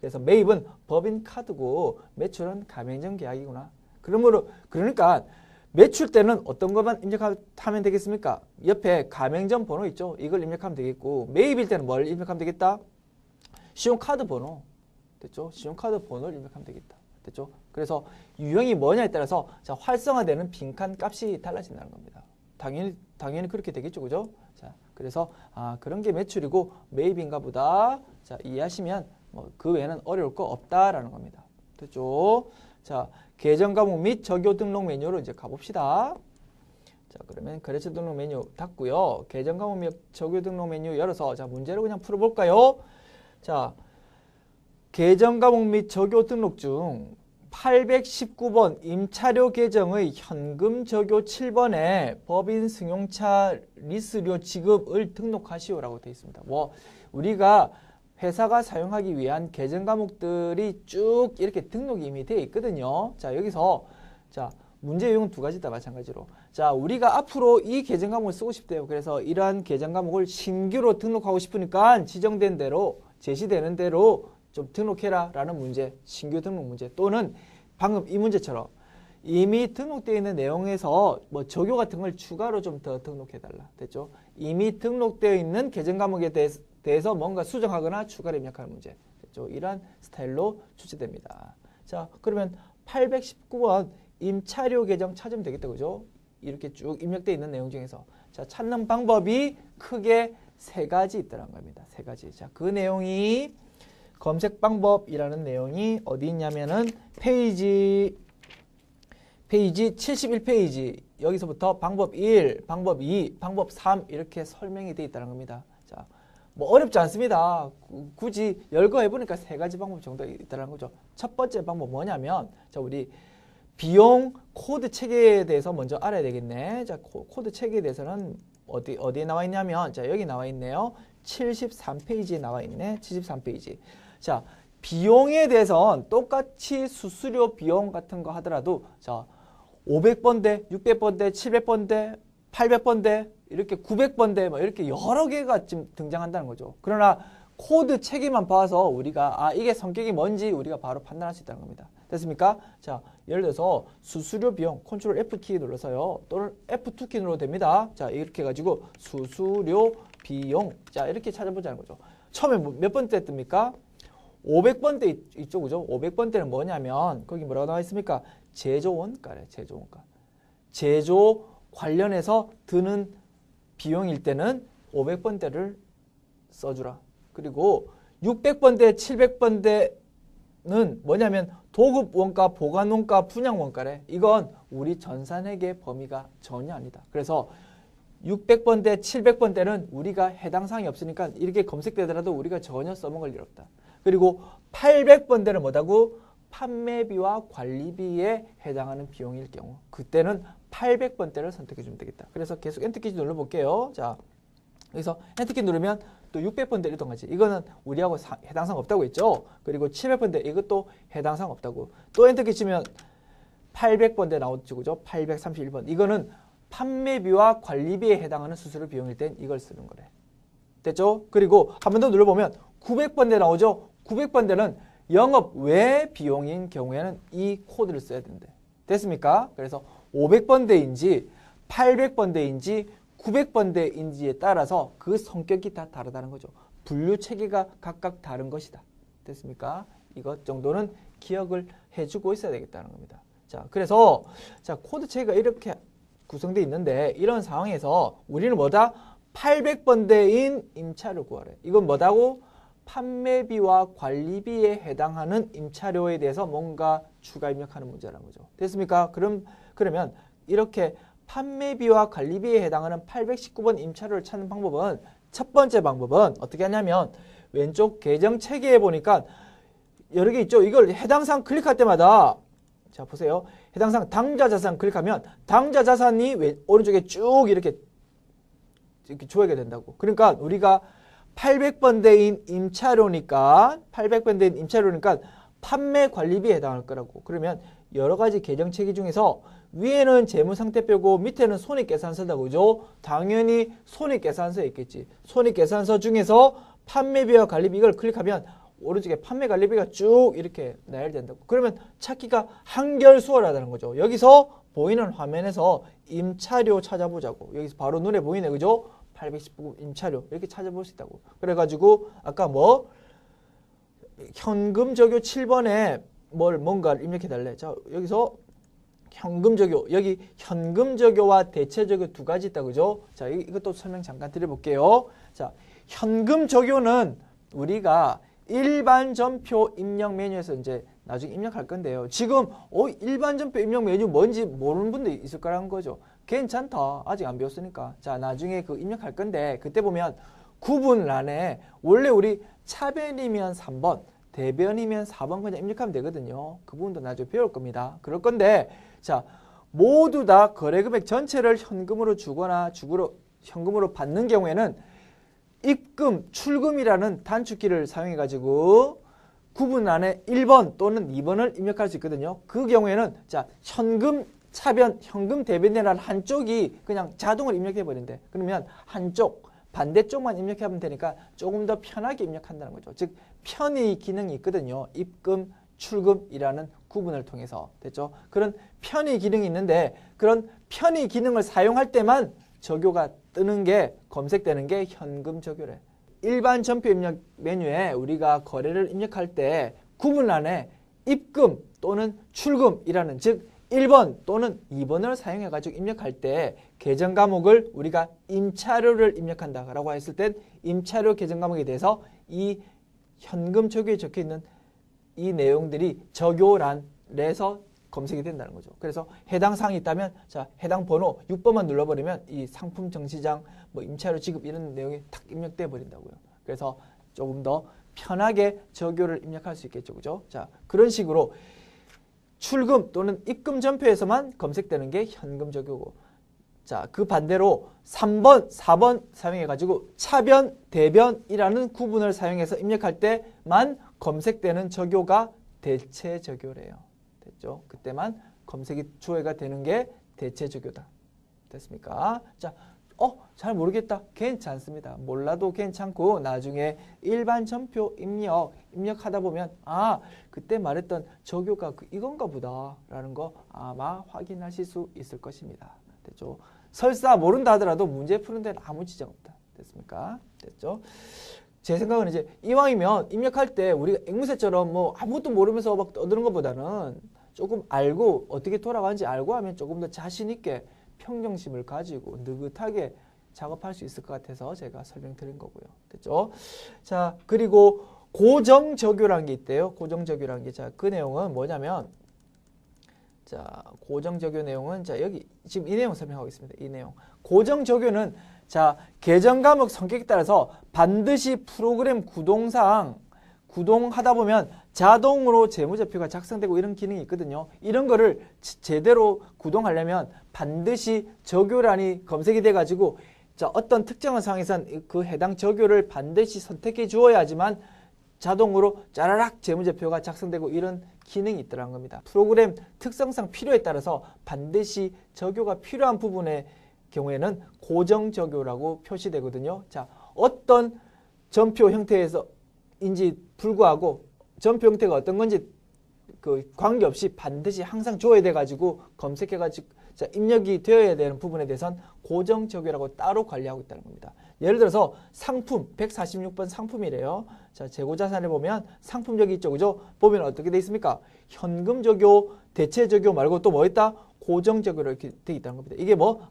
그래서 매입은 법인카드고 매출은 가맹점 계약이구나. 그러니까 매출 때는 어떤 것만 입력하면 되겠습니까? 옆에 가맹점 번호 있죠? 이걸 입력하면 되겠고, 매입일 때는 뭘 입력하면 되겠다? 신용카드 번호. 됐죠? 신용카드 번호를 입력하면 되겠다. 됐죠? 그래서 유형이 뭐냐에 따라서 자, 활성화되는 빈칸 값이 달라진다는 겁니다. 당연히 그렇게 되겠죠. 그죠? 자, 그래서 그런 게 매출이고 매입인가 보다. 자, 이해하시면 뭐 그 외에는 어려울 거 없다라는 겁니다. 됐죠? 자, 계정 과목 및 적요 등록 메뉴로 이제 가봅시다. 자, 그러면 거래처 등록 메뉴 닫고요. 계정 과목 및 적요 등록 메뉴 열어서 자, 문제를 그냥 풀어볼까요? 자, 계정 과목 및 적요 등록 중 819번 임차료 계정의 현금 적요 7번에 법인 승용차 리스료 지급을 등록하시오라고 되어 있습니다. 뭐 우리가 회사가 사용하기 위한 계정 과목들이 쭉 이렇게 등록이 이미 되어 있거든요. 자, 여기서 자, 문제 유형은 두 가지다 마찬가지로. 자, 우리가 앞으로 이 계정 과목을 쓰고 싶대요. 그래서 이러한 계정 과목을 신규로 등록하고 싶으니까 지정된 대로 제시되는 대로 좀 등록해라 라는 문제, 신규 등록 문제, 또는 방금 이 문제처럼 이미 등록되어 있는 내용에서 뭐 적요 같은 걸 추가로 좀 더 등록해달라. 됐죠? 이미 등록되어 있는 계정 과목에 대해서 뭔가 수정하거나 추가로 입력하는 문제. 됐죠? 이러한 스타일로 출제됩니다. 자, 그러면 819번 임차료 계정 찾으면 되겠다. 그죠? 이렇게 쭉 입력되어 있는 내용 중에서 자, 찾는 방법이 크게 세 가지 있다는 겁니다. 세 가지. 자, 그 내용이 검색 방법이라는 내용이 어디 있냐면은 페이지 71페이지 여기서부터 방법 1, 방법 2, 방법 3 이렇게 설명이 되어 있다는 겁니다. 자, 뭐 어렵지 않습니다. 굳이 열거해보니까 세 가지 방법 정도 있다는 거죠. 첫 번째 방법 뭐냐면 자, 우리 비용 코드 체계에 대해서 먼저 알아야 되겠네. 자, 코드 체계에 대해서는 어디에 나와 있냐면 자, 여기 나와 있네요. 73페이지에 나와 있네. 73페이지. 자, 비용에 대해서는 똑같이 수수료 비용 같은 거 하더라도 자, 500번대, 600번대, 700번대, 800번대, 이렇게 900번대 뭐 이렇게 여러 개가 지금 등장한다는 거죠. 그러나 코드 체계만 봐서 우리가 이게 성격이 뭔지 우리가 바로 판단할 수 있다는 겁니다. 됐습니까? 자, 예를 들어서 수수료 비용 컨트롤 F키 눌러서요. 또는 F2키 눌러도 됩니다. 자, 이렇게 해가지고 수수료 비용 자, 이렇게 찾아보자는 거죠. 처음에 몇 번째 뜹니까? 500번대 있죠. 그죠? 500번대는 뭐냐면 거기 뭐라고 나와 있습니까? 제조원가래. 제조원가. 제조 관련해서 드는 비용일 때는 500번대를 써주라. 그리고 600번대, 700번대는 뭐냐면 도급원가, 보관원가, 분양원가래. 이건 우리 전산회계 범위가 전혀 아니다. 그래서 600번대, 700번대는 우리가 해당 사항이 없으니까 이렇게 검색되더라도 우리가 전혀 써먹을 일 없다. 그리고 800번대는 뭐다고? 판매비와 관리비에 해당하는 비용일 경우 그때는 800번대를 선택해 주면 되겠다. 그래서 계속 엔터키 눌러볼게요. 자, 여기서 엔터키 누르면 또 600번대 이동하지. 이거는 우리하고 해당 사항 없다고 했죠. 그리고 700번대 이것도 해당 사항 없다고. 또 엔터키 치면 800번대 나오죠. 그죠? 831번. 이거는 판매비와 관리비에 해당하는 수수료 비용일 땐 이걸 쓰는 거래. 됐죠? 그리고 한 번 더 눌러보면 900번대 나오죠? 900번대는 영업 외 비용인 경우에는 이 코드를 써야 된대. 됐습니까? 그래서 500번대인지 800번대인지 900번대인지에 따라서 그 성격이 다 다르다는 거죠. 분류 체계가 각각 다른 것이다. 됐습니까? 이것 정도는 기억을 해주고 있어야 되겠다는 겁니다. 자, 그래서 자, 코드 체계가 이렇게 구성되어 있는데 이런 상황에서 우리는 뭐다? 800번대인 임차료 구하래. 이건 뭐다고? 판매비와 관리비에 해당하는 임차료에 대해서 뭔가 추가 입력하는 문제라는 거죠. 됐습니까? 그러면 이렇게 판매비와 관리비에 해당하는 819번 임차료를 찾는 방법은 첫 번째 방법은 어떻게 하냐면 왼쪽 계정 체계에 보니까 여러 개 있죠. 이걸 해당 사항 클릭할 때마다 자, 보세요. 해당 사항 당좌 자산 클릭하면 당좌 자산이 오른쪽에 쭉 이렇게 조회가 된다고. 그러니까 우리가 800번대인 임차료니까 판매 관리비에 해당할 거라고. 그러면 여러 가지 계정 체계 중에서 위에는 재무상태표고 밑에는 손익계산서다. 그죠? 당연히 손익계산서에 있겠지. 손익계산서 중에서 판매비와 관리비 이걸 클릭하면 오른쪽에 판매 관리비가 쭉 이렇게 나열된다고. 그러면 찾기가 한결 수월하다는 거죠. 여기서 보이는 화면에서 임차료 찾아보자고. 여기서 바로 눈에 보이네, 그죠? 819 임차료 이렇게 찾아볼 수 있다고. 그래가지고 아까 뭐 현금 적요 7번에 뭔가를 입력해 달래. 자, 여기서 현금 적요, 여기 현금 적요와 대체 적요 두 가지 있다, 그죠? 자, 이것도 설명 잠깐 드려볼게요. 자, 현금 적요는 우리가 일반 전표 입력 메뉴에서 이제 나중에 입력할 건데요. 지금 일반 전표 입력 메뉴 뭔지 모르는 분도 있을 거라는 거죠. 괜찮다. 아직 안 배웠으니까. 자, 나중에 그 입력할 건데 그때 보면 구분란에 원래 우리 차변이면 3번, 대변이면 4번 그냥 입력하면 되거든요. 그 부분도 나중에 배울 겁니다. 그럴 건데 자, 모두 다 거래금액 전체를 현금으로 주거나 현금으로 받는 경우에는 입금, 출금이라는 단축키를 사용해가지고 구분란에 1번 또는 2번을 입력할 수 있거든요. 그 경우에는 자, 현금 차변, 현금 대변이라는 한쪽이 그냥 자동으로 입력해 버린대. 그러면 한쪽, 반대쪽만 입력하면 되니까 조금 더 편하게 입력한다는 거죠. 즉 편의 기능이 있거든요. 입금, 출금이라는 구분을 통해서. 됐죠? 그런 편의 기능이 있는데 그런 편의 기능을 사용할 때만 적요가 뜨는 게 검색되는 게 현금 적요래. 일반 전표 입력 메뉴에 우리가 거래를 입력할 때 구분란에 입금 또는 출금이라는 즉 1번 또는 2번을 사용해 가지고 입력할 때 계정 과목을 우리가 임차료를 입력한다라고 했을 땐 임차료 계정 과목에 대해서 이 현금 적요에 적혀 있는 이 내용들이 적요란에서 검색이 된다는 거죠. 그래서 해당 사항이 있다면 자, 해당 번호 6번만 눌러버리면 이 상품 정시장, 뭐 임차료 지급 이런 내용이 탁 입력돼 버린다고요. 그래서 조금 더 편하게 적요를 입력할 수 있겠죠. 그죠? 자, 그런 식으로 출금 또는 입금 전표에서만 검색되는 게 현금 적요고 자, 그 반대로 3번, 4번 사용해가지고 차변, 대변이라는 구분을 사용해서 입력할 때만 검색되는 적요가 대체 적요래요. 됐죠? 그때만 검색이 주어가 되는 게 대체 적요다. 됐습니까? 자, 잘 모르겠다. 괜찮습니다. 몰라도 괜찮고 나중에 일반 전표 입력하다 보면 그때 말했던 적요가 이건가 보다 라는 거 아마 확인하실 수 있을 것입니다. 됐죠? 설사 모른다 하더라도 문제 푸는 데는 아무 지장 없다. 됐습니까? 됐죠? 제 생각은 이제 이왕이면 입력할 때 우리가 앵무새처럼 뭐 아무것도 모르면서 막 떠드는 것보다는 조금 알고 어떻게 돌아가는지 알고 하면 조금 더 자신 있게 평정심을 가지고 느긋하게 작업할 수 있을 것 같아서 제가 설명드린 거고요. 됐죠? 자, 그리고 고정적요라는 게 있대요. 고정적요라는 게. 자, 그 내용은 뭐냐면 자, 고정적요 내용은 자, 여기 지금 이 내용 설명하고 있습니다. 이 내용. 고정적요는 자, 계정 과목 성격에 따라서 반드시 프로그램 구동하다 보면 자동으로 재무제표가 작성되고 이런 기능이 있거든요. 이런 거를 제대로 구동하려면 반드시 적요란이 검색이 돼가지고 자, 어떤 특정한 상황에선 그 해당 적요를 반드시 선택해 주어야지만 자동으로 짜라락 재무제표가 작성되고 이런 기능이 있더라는 겁니다. 프로그램 특성상 필요에 따라서 반드시 적요가 필요한 부분의 경우에는 고정적요라고 표시되거든요. 자, 어떤 전표 형태에서인지 불구하고 전표 형태가 어떤 건지 그 관계없이 반드시 항상 줘야 돼가지고 검색해가지고 자, 입력이 되어야 되는 부분에 대해서는 고정적요라고 따로 관리하고 있다는 겁니다. 예를 들어서 상품 146번 상품이래요. 자, 재고자산에 보면 상품적이 있죠. 그죠? 보면 어떻게 돼 있습니까? 현금적요, 대체적요 말고 또 뭐 있다? 고정적요로 이렇게 돼 있다는 겁니다. 이게 뭐?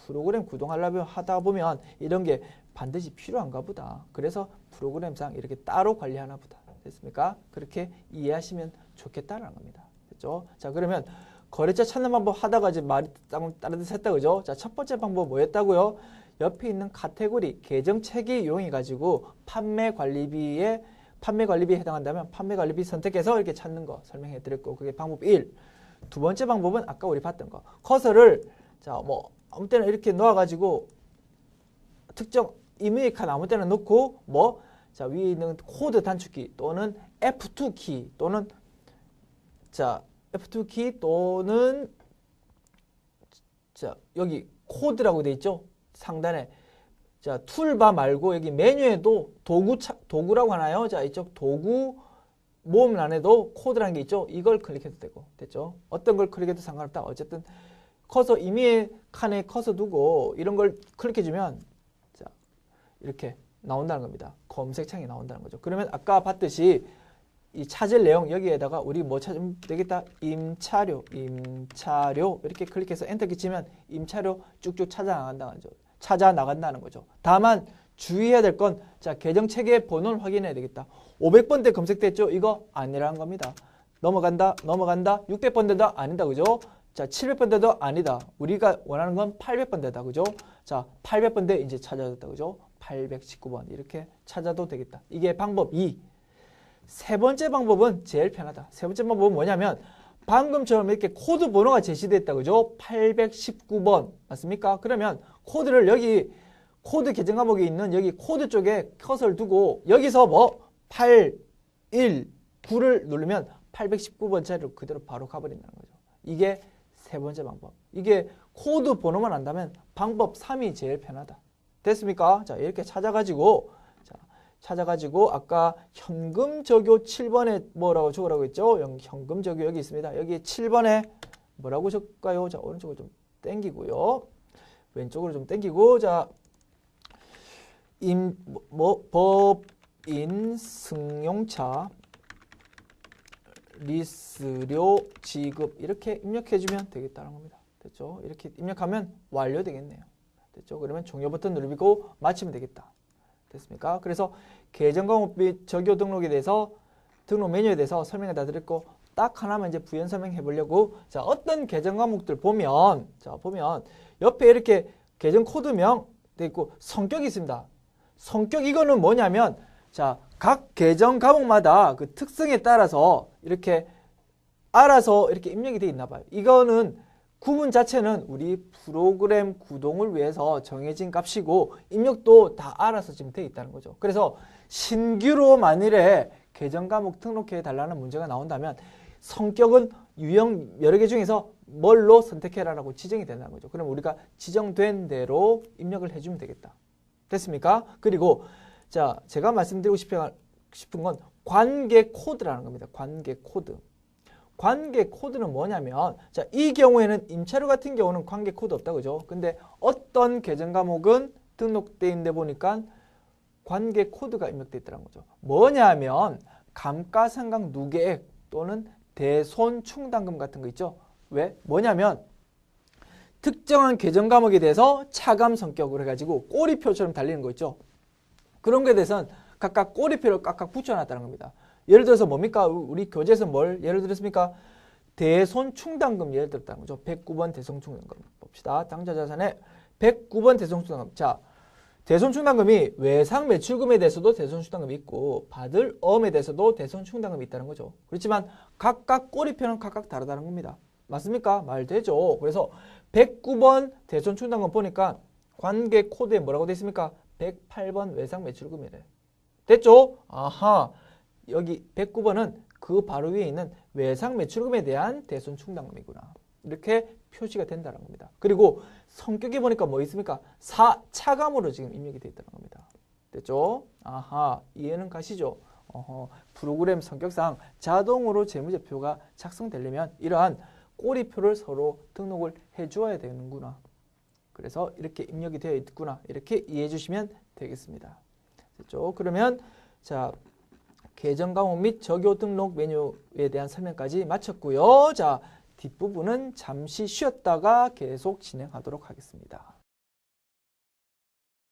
프로그램 구동하려면 하다 보면 이런 게 반드시 필요한가 보다. 그래서 프로그램상 이렇게 따로 관리하나 보다. 됐습니까? 그렇게 이해하시면 좋겠다는 겁니다. 됐죠? 자, 그러면 거래처 찾는 방법 하다가 이제 말이 다른 데 샜다, 그죠? 자, 첫 번째 방법 뭐였다고요? 옆에 있는 카테고리, 계정 체계 이용해가지고 판매 관리비에 해당한다면 판매 관리비 선택해서 이렇게 찾는 거 설명해 드렸고, 그게 방법 1. 두 번째 방법은 아까 우리 봤던 거. 커서를, 자, 뭐, 아무 때나 이렇게 놓아가지고 특정 이메일 칸 아무 때나 놓고, 뭐, 자, 위에 있는 코드 단축키 또는 F2키 또는, 자, F2키 또는 자, 여기 코드라고 돼 있죠? 상단에 자, 툴바 말고 여기 메뉴에도 도구라고 하나요? 자, 이쪽 도구 모음란에도 코드라는 게 있죠. 이걸 클릭해도 되고, 됐죠? 어떤 걸 클릭해도 상관없다. 어쨌든 커서 임의의 칸에 커서 두고 이런 걸 클릭해주면 자, 이렇게 나온다는 겁니다. 검색창이 나온다는 거죠. 그러면 아까 봤듯이 이 찾을 내용 여기에다가 우리 뭐 찾으면 되겠다. 임차료 이렇게 클릭해서 엔터키 치면 임차료 쭉쭉 찾아 나간다는 거죠. 다만 주의해야 될 건 자, 계정 체계 번호를 확인해야 되겠다. 500번대 검색됐죠? 이거 아니라는 겁니다. 넘어간다. 600번대도 아니다. 그죠? 자, 700번대도 아니다. 우리가 원하는 건 800번대다. 그죠? 자, 800번대 이제 찾아졌다. 그죠? 819번 이렇게 찾아도 되겠다. 이게 방법 2. 세 번째 방법은 제일 편하다. 세 번째 방법은 뭐냐면 방금처럼 이렇게 코드 번호가 제시됐다. 그죠? 819번 맞습니까? 그러면 코드를 여기 코드 계정 과목에 있는 여기 코드 쪽에 커서를 두고 여기서 뭐 8, 1, 9를 누르면 819번 자리로 그대로 바로 가버린다는 거죠. 이게 세 번째 방법. 이게 코드 번호만 안다면 방법 3이 제일 편하다. 됐습니까? 자, 이렇게 찾아가지고 아까 현금 적요 7번에 뭐라고 적으라고 했죠? 현금 적요 여기 있습니다. 여기 7번에 뭐라고 적을까요? 자, 오른쪽으로 좀 당기고요. 왼쪽으로 좀 당기고 자, 법인 승용차 리스료 지급 이렇게 입력해주면 되겠다는 겁니다. 됐죠? 이렇게 입력하면 완료되겠네요. 됐죠? 그러면 종료 버튼 누르고 마치면 되겠다. 됐습니까? 그래서 계정 과목 및 적요 등록에 대해서 등록 메뉴에 대해서 설명을 다 드렸고 딱 하나만 이제 부연 설명해 보려고 자, 어떤 계정 과목들 보면 옆에 이렇게 계정 코드명 돼 있고 성격이 있습니다. 성격 이거는 뭐냐면 자, 각 계정 과목마다 그 특성에 따라서 이렇게 알아서 이렇게 입력이 돼 있나 봐요. 이거는 구분 자체는 우리 프로그램 구동을 위해서 정해진 값이고 입력도 다 알아서 지금 돼 있다는 거죠. 그래서 신규로 만일에 계정 과목 등록해 달라는 문제가 나온다면 성격은 유형 여러 개 중에서 뭘로 선택해라라고 지정이 된다는 거죠. 그럼 우리가 지정된 대로 입력을 해주면 되겠다. 됐습니까? 그리고 자, 제가 말씀드리고 싶은 건 관계 코드라는 겁니다. 관계 코드. 관계 코드는 뭐냐면 자, 이 경우에는 임차료 같은 경우는 관계 코드 없다. 그죠? 근데 어떤 계정 과목은 등록되어 있는데 보니까 관계 코드가 입력되어 있다는 거죠. 뭐냐면 감가상각 누계액 또는 대손 충당금 같은 거 있죠. 왜? 뭐냐면 특정한 계정 과목에 대해서 차감 성격으로 해가지고 꼬리표처럼 달리는 거 있죠. 그런 거에 대해서는 각각 꼬리표를 각각 붙여놨다는 겁니다. 예를 들어서 뭡니까? 우리 교재에서 뭘 예를 들었습니까? 대손 충당금 예를 들었다는 거죠. 109번 대손 충당금 봅시다. 당좌 자산에 109번 대손 충당금. 자, 대손 충당금이 외상 매출금에 대해서도 대손 충당금이 있고 받을 어음에 대해서도 대손 충당금이 있다는 거죠. 그렇지만 각각 꼬리표는 각각 다르다는 겁니다. 맞습니까? 말 되죠. 그래서 109번 대손 충당금 보니까 관계 코드에 뭐라고 되어 있습니까? 108번 외상 매출금이래. 됐죠? 아하. 여기 109번은 그 바로 위에 있는 외상 매출금에 대한 대손 충당금이구나. 이렇게 표시가 된다는 겁니다. 그리고 성격이 보니까 뭐 있습니까? 차감으로 지금 입력이 되어 있다는 겁니다. 됐죠? 아하. 이해는 가시죠? 프로그램 성격상 자동으로 재무제표가 작성되려면 이러한 꼬리표를 서로 등록을 해주어야 되는구나. 그래서 이렇게 입력이 되어 있구나. 이렇게 이해해 주시면 되겠습니다. 됐죠? 그러면 자, 계정 과목 및 적요 등록 메뉴에 대한 설명까지 마쳤고요. 자, 뒷부분은 잠시 쉬었다가 계속 진행하도록 하겠습니다.